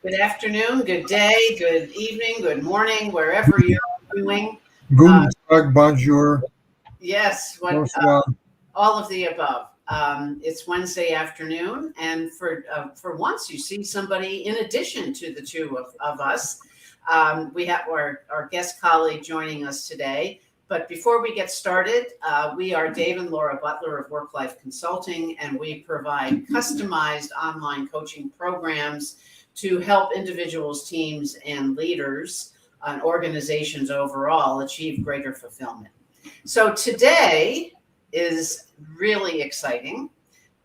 Good afternoon, good day, good evening, good morning, wherever you're doing. Guten Tag, bonjour, Yes, bonsoir. all of the above. It's Wednesday afternoon, and for once, you see somebody in addition to the two of us. We have our guest colleague joining us today. But before we get started, we are Dave and Laura Butler of Work Life Consulting, and we provide customized online coaching programs to help individuals, teams, and leaders and organizations overall achieve greater fulfillment. So today is really exciting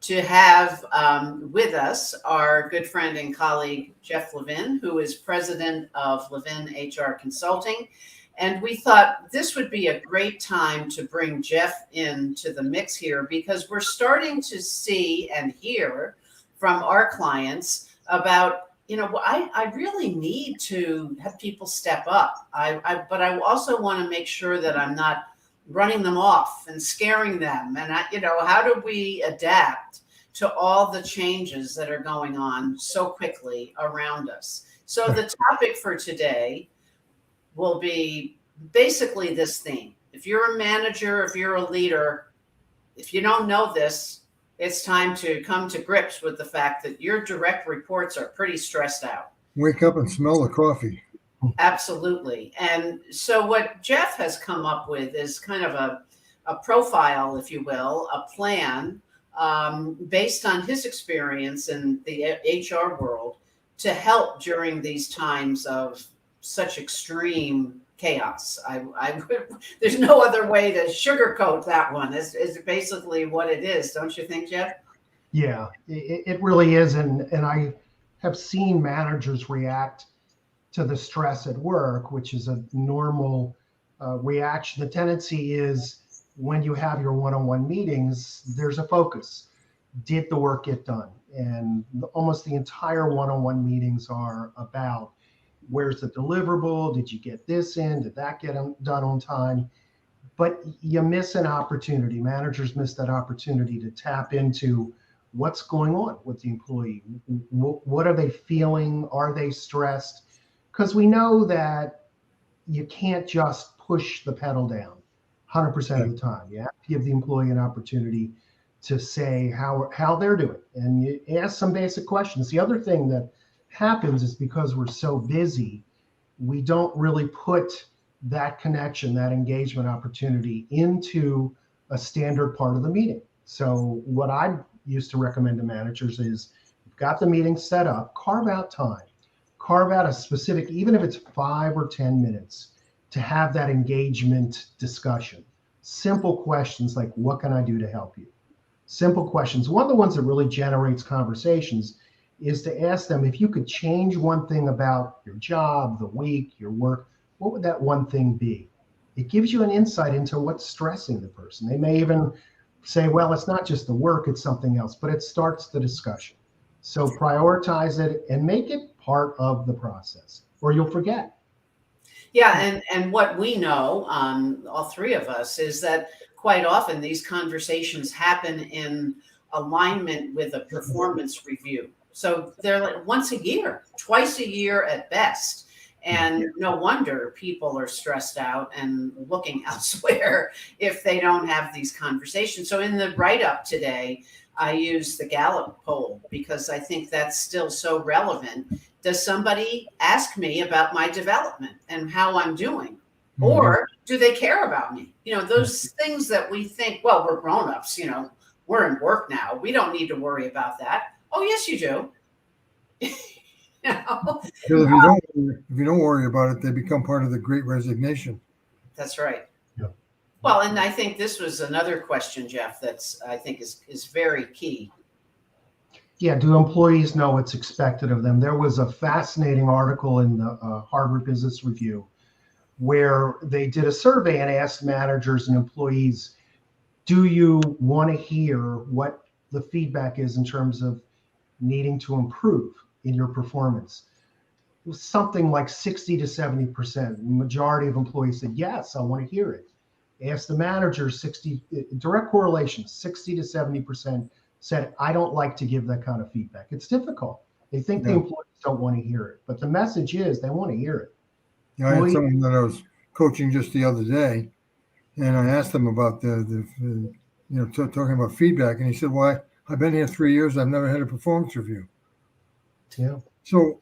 to have with us our good friend and colleague, Jeff Levin, who is president of Levin HR Consulting. And we thought this would be a great time to bring Jeff into the mix here because we're starting to see and hear from our clients about, I really need to have people step up. But I also want to make sure that I'm not running them off and scaring them. And, how do we adapt to all the changes that are going on so quickly around us? So the topic for today will be basically this theme. If you're a manager, if you're a leader, if you don't know this, it's time to come to grips with the fact that your direct reports are pretty stressed out. Wake up and smell the coffee. Absolutely. And so what Jeff has come up with is kind of a profile, if you will, a plan based on his experience in the HR world to help during these times of such extreme chaos. There's no other way to sugarcoat that one. Is basically what it is, don't you think, Jeff? Yeah, it really is, and I have seen managers react to the stress at work, which is a normal reaction. The tendency is when you have your one-on-one meetings, there's a focus. Did the work get done? And almost the entire one-on-one meetings are about where's the deliverable? Did you get this in? Did that get done on time? But you miss an opportunity. Managers miss that opportunity to tap into what's going on with the employee. What are they feeling? Are they stressed? Because we know that you can't just push the pedal down 100% of the time. You have to give the employee an opportunity to say how they're doing. And you ask some basic questions. The other thing that happens is because we're so busy, we don't really put that connection, that engagement opportunity into a standard part of the meeting. So what I used to recommend to managers is you've got the meeting set up, carve out time, carve out a specific, even if it's 5 or 10 minutes, to have that engagement discussion. Simple questions like, what can I do to help you? Simple questions. One of the ones that really generates conversations is to ask them, if you could change one thing about your job, the week, your work, what would that one thing be? It gives you an insight into what's stressing the person. They may even say, well, it's not just the work, it's something else, but it starts the discussion. So prioritize it and make it part of the process, or you'll forget. Yeah, and what we know, all three of us, is that quite often these conversations happen in alignment with a performance review. So they're like once a year, twice a year at best. And no wonder people are stressed out and looking elsewhere if they don't have these conversations. So in the write-up today, I use the Gallup poll because I think that's still so relevant. Does somebody ask me about my development and how I'm doing? Or do they care about me? Those things that we think, well, we're grown-ups, we're in work now. We don't need to worry about that. Oh, yes, you do. Because if you don't worry about it, they become part of the Great Resignation. That's right. Yeah. Well, and I think this was another question, Jeff, that's I think is very key. Yeah, do employees know what's expected of them? There was a fascinating article in the Harvard Business Review where they did a survey and asked managers and employees, do you want to hear what the feedback is in terms of needing to improve in your performance? It was something like 60 to 70%. The majority of employees said, yes, I want to hear it. Ask the manager, direct correlation, 60 to 70% said, I don't like to give that kind of feedback. It's difficult. They think the Yeah. employees don't want to hear it, but the message is they want to hear it. Yeah, I had someone that I was coaching just the other day, and I asked him about talking about feedback, and he said, "Well, I've been here 3 years. I've never had a performance review." Yeah. So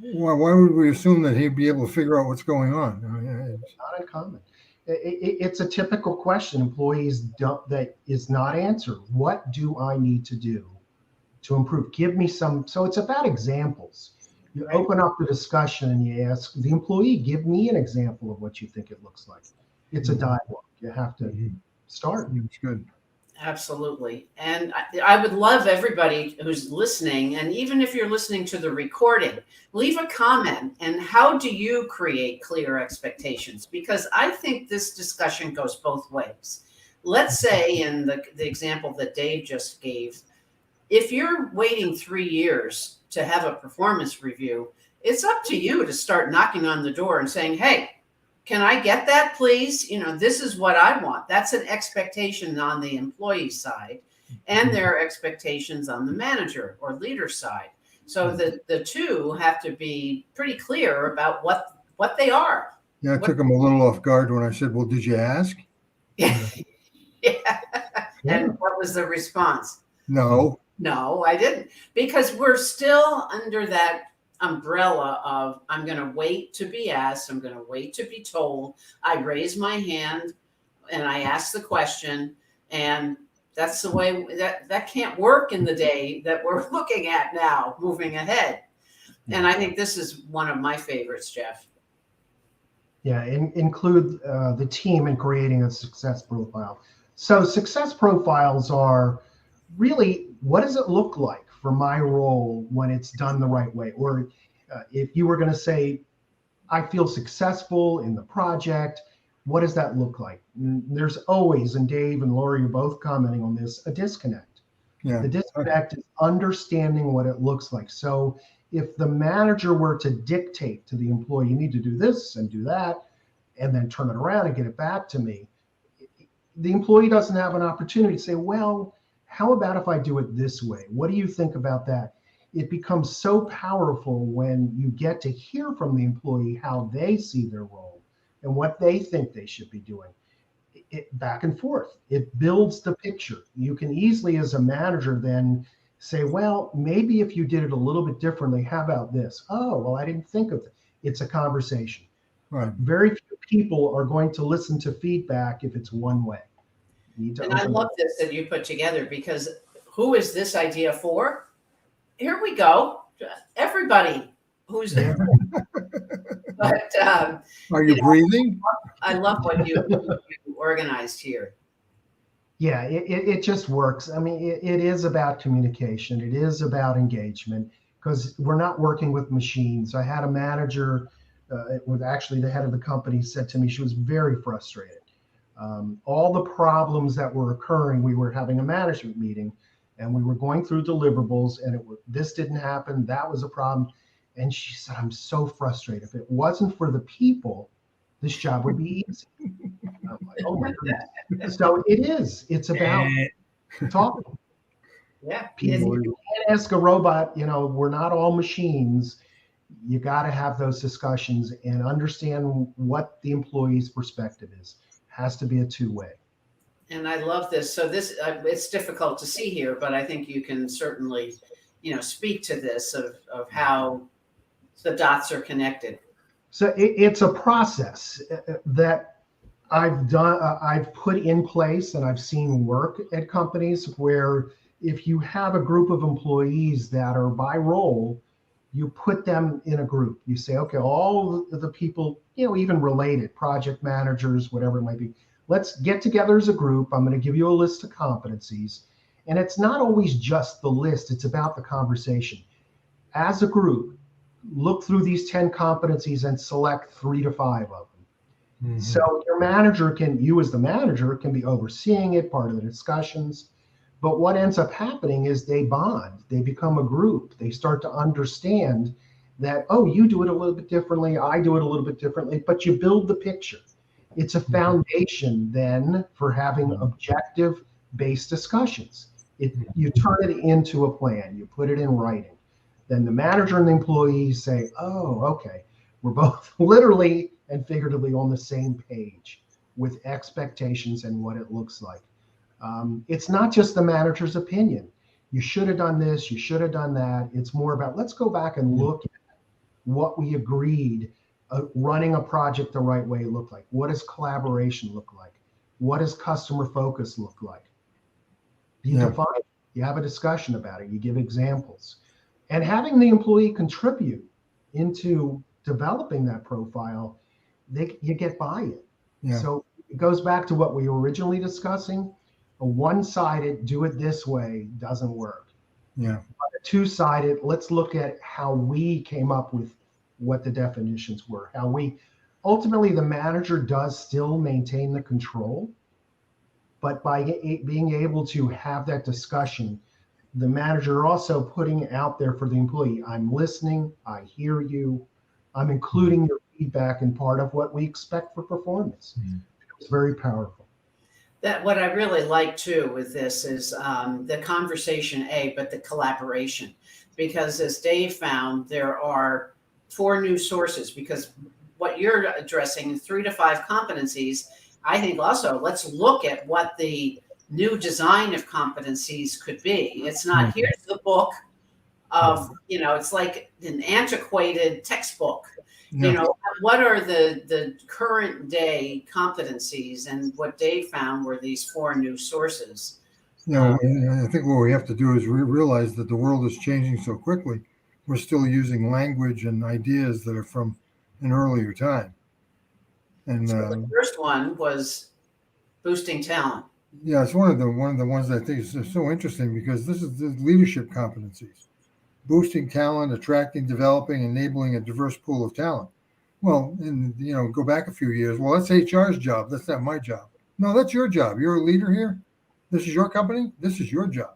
why would we assume that he'd be able to figure out what's going on? Not uncommon. It's a typical question employees don't, that is not answered. What do I need to do to improve? Give me some. So it's about examples. You Right. open up the discussion and you ask the employee, give me an example of what you think it looks like. It's a dialogue. You have to start. It's good. Absolutely. And I would love everybody who's listening, and even if you're listening to the recording, leave a comment. And how do you create clear expectations? Because I think this discussion goes both ways. Let's say in the example that Dave just gave, if you're waiting 3 years to have a performance review, it's up to you to start knocking on the door and saying, hey, can I get that, please? This is what I want. That's an expectation on the employee side, and there are expectations on the manager or leader side. So the two have to be pretty clear about what they are. Yeah, I took him a little off guard when I said, "Well, did you ask?" Yeah. And what was the response? No. No, I didn't. Because we're still under that umbrella of I'm going to wait to be asked. I'm going to wait to be told. I raise my hand and I ask the question. And that's the way that can't work in the day that we're looking at now, moving ahead. And I think this is one of my favorites, Jeff. Yeah, include the team in creating a success profile. So success profiles are really, what does it look like for my role when it's done the right way? Or if you were going to say, I feel successful in the project, what does that look like? There's always, and Dave and Lori are both commenting on this, a disconnect. Yeah. The disconnect is understanding what it looks like. So if the manager were to dictate to the employee, you need to do this and do that, and then turn it around and get it back to me, the employee doesn't have an opportunity to say, well, how about if I do it this way? What do you think about that? It becomes so powerful when you get to hear from the employee how they see their role and what they think they should be doing. It back and forth. It builds the picture. You can easily, as a manager, then say, well, maybe if you did it a little bit differently, how about this? Oh, well, I didn't think of it. It's a conversation. Right. Very few people are going to listen to feedback if it's one way. And I love this that you put together, because who is this idea for? Here we go. Everybody who's there. But are you breathing? I love what you organized here. Yeah, it just works. I mean, it is about communication. It is about engagement, because we're not working with machines. I had a manager, with actually the head of the company, said to me she was very frustrated. All the problems that were occurring, we were having a management meeting and we were going through deliverables, and this didn't happen, that was a problem. And she said, I'm so frustrated. If it wasn't for the people, this job would be easy. I'm like, oh my goodness. So it's about talking. Yeah. People, you can't ask a robot, we're not all machines. You got to have those discussions and understand what the employee's perspective is. Has to be a two-way. And I love this. So this, it's difficult to see here, but I think you can certainly, speak to this of how the dots are connected. So it's a process that I've put in place, and I've seen work at companies where if you have a group of employees that are by role, you put them in a group. You say, okay, all the people, even related, project managers, whatever it might be, let's get together as a group. I'm going to give you a list of competencies. And it's not always just the list. It's about the conversation. As a group, look through these 10 competencies and select 3 to 5 of them. Mm-hmm. So you as the manager can be overseeing it, part of the discussions. But what ends up happening is they bond, they become a group. They start to understand that, oh, you do it a little bit differently, I do it a little bit differently, but you build the picture. It's a foundation then for having objective-based discussions. You turn it into a plan, you put it in writing. Then the manager and the employees say, oh, okay, we're both literally and figuratively on the same page with expectations and what it looks like. It's not just the manager's opinion. You should have done this, you should have done that. It's more about, let's go back and look at what we agreed running a project the right way look like. What does collaboration look like? What does customer focus look like? You define it. You have a discussion about it. You give examples. And having the employee contribute into developing that profile, you get buy-in. Yeah. So it goes back to what we were originally discussing. A one-sided, do it this way, doesn't work. Yeah. But a two-sided, let's look at how we came up with what the definitions were. How we, ultimately, the manager does still maintain the control, but by being able to have that discussion, the manager also putting out there for the employee, I'm listening, I hear you, I'm including your feedback in part of what we expect for performance. It's very powerful. That what I really like too with this is the conversation, but the collaboration, because as Dave found, there are 4 new sources, because what you're addressing, 3 to 5 competencies, I think also let's look at what the new design of competencies could be. It's not, here's the book of, it's like an antiquated textbook. What are the current day competencies? And what Dave found were these 4 new sources. I think what we have to do is realize that the world is changing so quickly. We're still using language and ideas that are from an earlier time. And so the first one was boosting talent. Yeah, it's one of the ones that I think is so interesting, because this is the leadership competencies: boosting talent, attracting, developing, enabling a diverse pool of talent. Well, and go back a few years. Well, that's HR's job. That's not my job. No, that's your job. You're a leader here. This is your company. This is your job.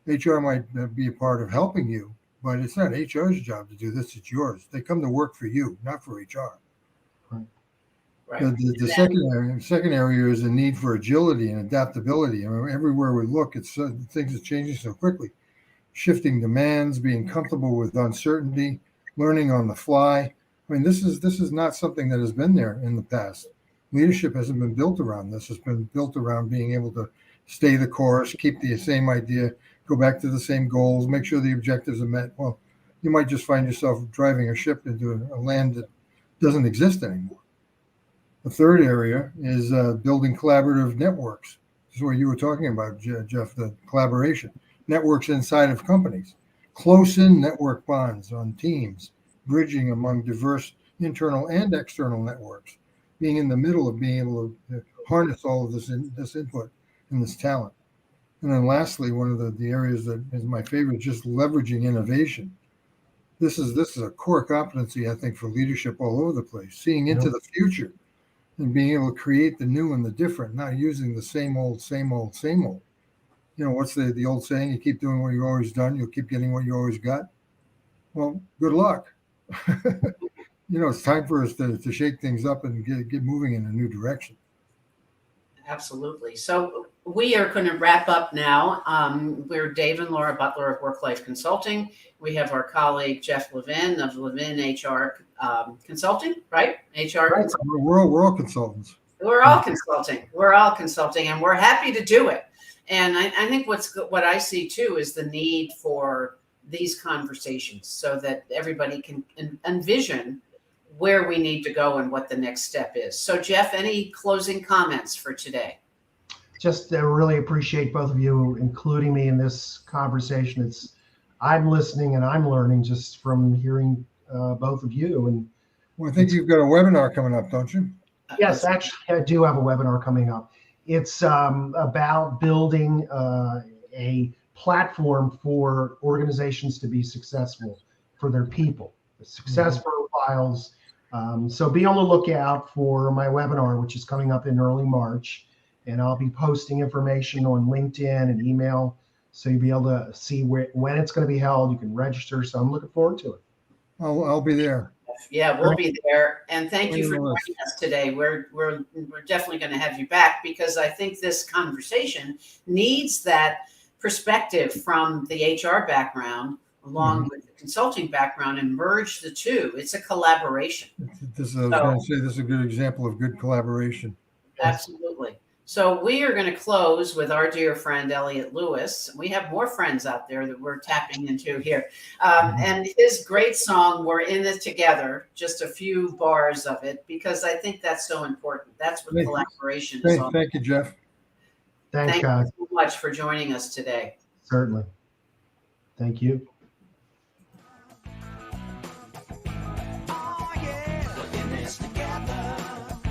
HR might be a part of helping you, but it's not HR's job to do this. It's yours. They come to work for you, not for HR. Right. The second area is the need for agility and adaptability. I mean, everywhere we look, things are changing so quickly. Shifting demands, being comfortable with uncertainty, learning on the fly. I mean, this is not something that has been there in the past. Leadership hasn't been built around this. It's been built around being able to stay the course, keep the same idea, go back to the same goals, make sure the objectives are met. Well, you might just find yourself driving a ship into a land that doesn't exist anymore. The third area is building collaborative networks. This is what you were talking about, Jeff, the collaboration. Networks inside of companies. Close-in network bonds on teams, bridging among diverse internal and external networks, being in the middle of being able to harness all of this input and this talent. And then lastly, one of the areas that is my favorite, just leveraging innovation. This is a core competency, I think, for leadership all over the place, seeing into the future and being able to create the new and the different, not using the same old. What's the old saying? You keep doing what you've always done, you'll keep getting what you always got. Well, good luck. It's time for us to shake things up and get moving in a new direction. Absolutely. So we are going to wrap up now. We're Dave and Laura Butler of Work-Life Consulting. We have our colleague Jeff Levin of Levin HR Consulting, right? HR. Right. We're all consultants. We're all consulting. We're all consulting, and we're happy to do it. And I think what I see too is the need for these conversations so that everybody can envision where we need to go and what the next step is. So, Jeff, any closing comments for today? Just really appreciate both of you including me in this conversation. I'm listening and I'm learning just from hearing both of you. And well, I think you've got a webinar coming up, don't you? Yes, actually, I do have a webinar coming up. It's about building a platform for organizations to be successful for their people, the success profiles. So be on the lookout for my webinar, which is coming up in early March. And I'll be posting information on LinkedIn and email, so you'll be able to see when it's going to be held. You can register. So I'm looking forward to it. I'll be there. Yeah, we'll be there. And thank you for joining us today. We're definitely going to have you back, because I think this conversation needs that perspective from the HR background along with the consulting background and merge the two. It's a collaboration. This is, I was going to say, this is a good example of good collaboration. Absolutely. So we are going to close with our dear friend Elliot Lewis. We have more friends out there that we're tapping into here. And his great song, "We're in It Together," just a few bars of it, because I think that's so important. That's what collaboration is all about. Thank you, Jeff. Thanks, Thank guys. you so much for joining us today. Certainly. Thank you.